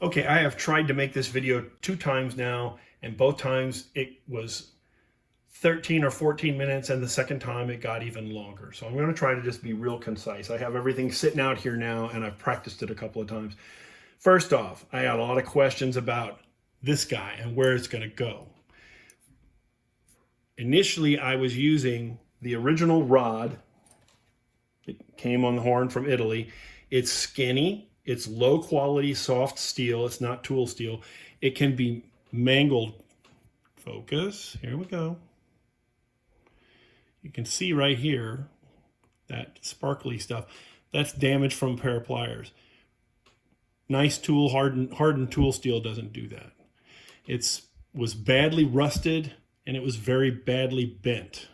Okay, I have tried to make this video 2 times now, and both times it was 13 or 14 minutes, and the second time it got even longer. So I'm going to try to just be real concise. I have everything sitting out here now, and I've practiced it a couple of times. First off, I got a lot of questions about this guy and where it's going to go. Initially, I was using the original rod that came on the horn from Italy. It's skinny, it's low quality soft steel, it's not tool steel. It can be mangled. Focus, here we go. You can see right here, that sparkly stuff, that's damage from a pair of pliers. Nice tool, hardened tool steel doesn't do that. It was badly rusted and it was very badly bent.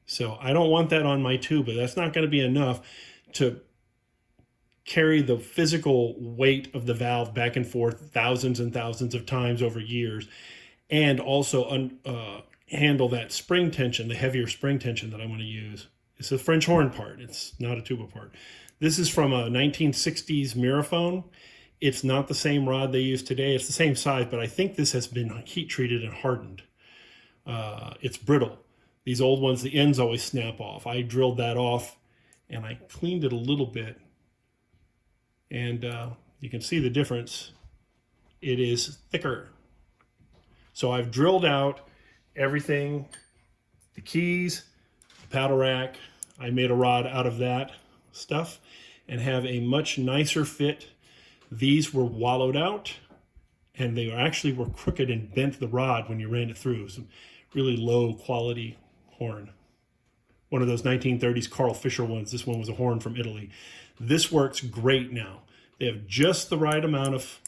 So I don't want that on my tuba. That's not going to be enough to carry the physical weight of the valve back and forth thousands and thousands of times over years, and also handle that spring tension, the heavier spring tension that I want to use. It's a French horn part. It's not a tuba part. This is from a 1960s Miraphone. It's not the same rod they use today. It's the same size, but I think this has been heat treated and hardened. It's brittle. These old ones, the ends always snap off. I drilled that off and I cleaned it a little bit. And you can see the difference. It is thicker. So I've drilled out everything, the keys, the paddle rack. I made a rod out of that stuff and have a much nicer fit. These were wallowed out and they actually were crooked and bent the rod when you ran it through. Some really low quality horn. One of those 1930s Carl Fischer ones. This one was a horn from Italy. This works great now. They have just the right amount of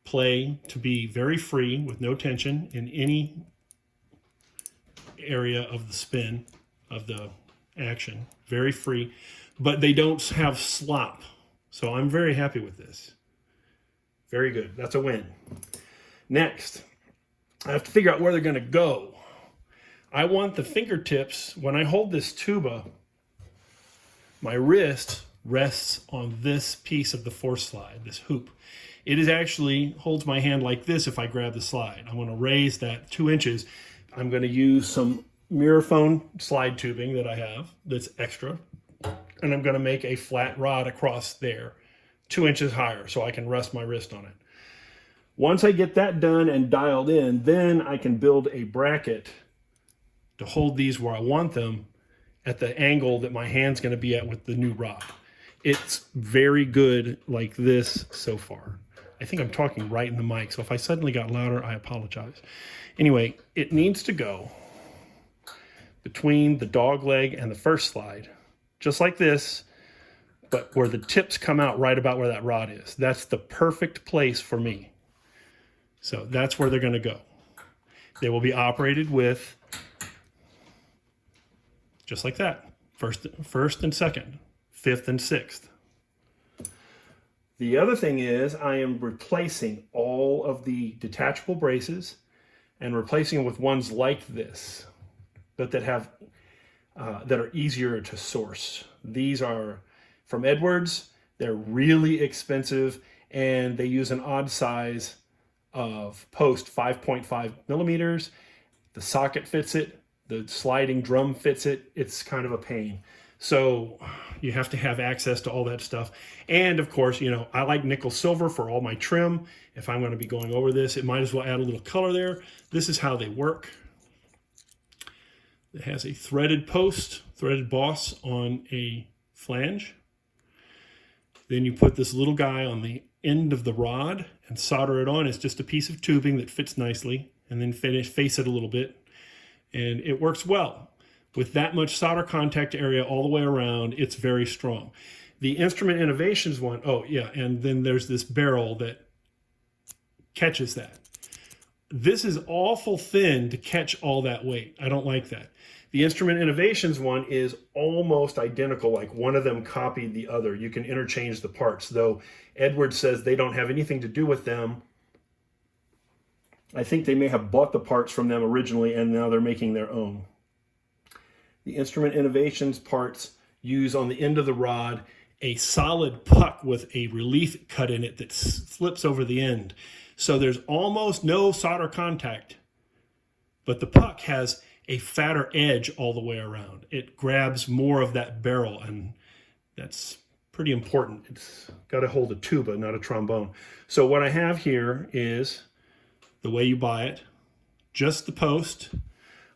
play to be very free with no tension in any area of the spin of the action. Very free, but they don't have slop. So I'm very happy with this. Very good. That's a win. Next, I have to figure out where they're going to go. I want the fingertips, when I hold this tuba, my wrist rests on this piece of the force slide, this hoop. It is actually holds my hand like this if I grab the slide. I'm going to raise that 2 inches. I'm going to use some Miraphone slide tubing that I have that's extra, and I'm going to make a flat rod across there, 2 inches higher, so I can rest my wrist on it. Once I get that done and dialed in, then I can build a bracket to hold these where I want them at the angle that my hand's going to be at with the new rod. It's very good like this so far. I think I'm talking right in the mic, so if I suddenly got louder, I apologize. Anyway, it needs to go between the dog leg and the first slide, just like this, but where the tips come out right about where that rod is. That's the perfect place for me. So that's where they're going to go. They will be operated with just like that. First and second, fifth and sixth. The other thing is I am replacing all of the detachable braces and replacing them with ones like this, but that have that are easier to source. These are from Edwards. They're really expensive, and they use an odd size of post, 5.5 millimeters. The socket fits it. The sliding drum fits it. It's kind of a pain. So you have to have access to all that stuff. And of course, you know, I like nickel silver for all my trim. If I'm going to be going over this, it might as well add a little color there. This is how they work. It has a threaded post, threaded boss on a flange. Then you put this little guy on the end of the rod and solder it on. It's just a piece of tubing that fits nicely, and then face it a little bit. And it works well. With that much solder contact area all the way around, it's very strong. The Instrument Innovations one, oh yeah, and then there's this barrel that catches that. This is awful thin to catch all that weight. I don't like that. The Instrument Innovations one is almost identical, like one of them copied the other. You can interchange the parts, though Edwards says they don't have anything to do with them. I think they may have bought the parts from them originally and now they're making their own. The Instrument Innovations parts use on the end of the rod a solid puck with a relief cut in it that flips over the end. So there's almost no solder contact, but the puck has a fatter edge all the way around. It grabs more of that barrel, and that's pretty important. It's got to hold a tuba, not a trombone. So what I have here is the way you buy it, just the post.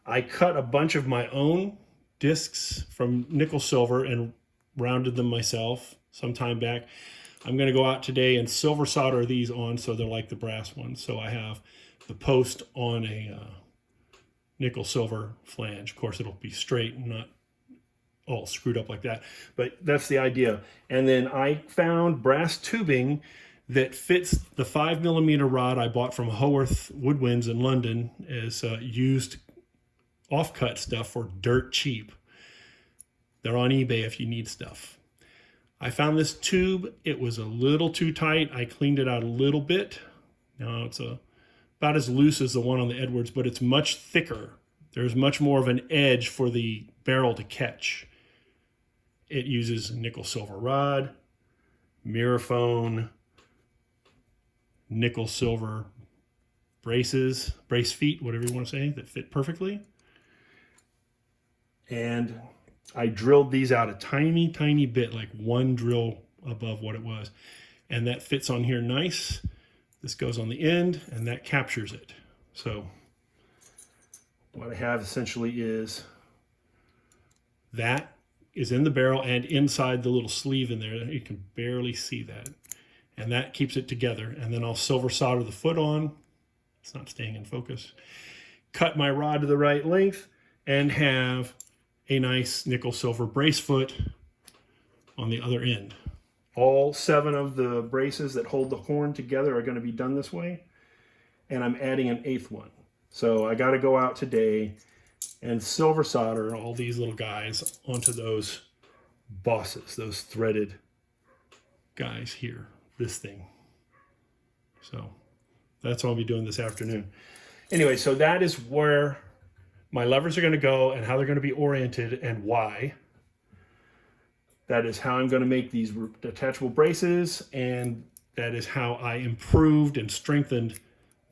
I cut a bunch of my own discs from nickel silver and rounded them myself some time back. I'm going to go out today and silver solder these on so they're like the brass ones. So I have the post on a nickel silver flange. Of course, it'll be straight and not all screwed up like that, but that's the idea. And then I found brass tubing that fits the 5mm rod I bought from Haworth Woodwinds in London as used offcut stuff for dirt cheap. They're on eBay if you need stuff. I found this tube. It was a little too tight. I cleaned it out a little bit. Now it's about as loose as the one on the Edwards, but it's much thicker. There's much more of an edge for the barrel to catch. It uses nickel silver rod, Mirafone, nickel silver braces, brace feet, whatever you want to say, that fit perfectly. And I drilled these out a tiny, tiny bit, like one drill above what it was. And that fits on here nice. This goes on the end, and that captures it. So what I have essentially is that is in the barrel and inside the little sleeve in there. You can barely see that. And that keeps it together. And then I'll silver solder the foot on. It's not staying in focus. Cut my rod to the right length and have a nice nickel silver brace foot on the other end. All 7 of the braces that hold the horn together are going to be done this way. And I'm adding an 8th one. So I got to go out today and silver solder all these little guys onto those bosses, those threaded guys here, this thing. So that's what I'll be doing this afternoon. Anyway, so that is where my levers are going to go and how they're going to be oriented and why. That is how I'm going to make these detachable braces, and that is how I improved and strengthened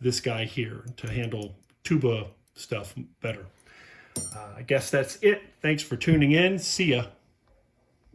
this guy here to handle tuba stuff better. I guess that's it. Thanks for tuning in. See ya.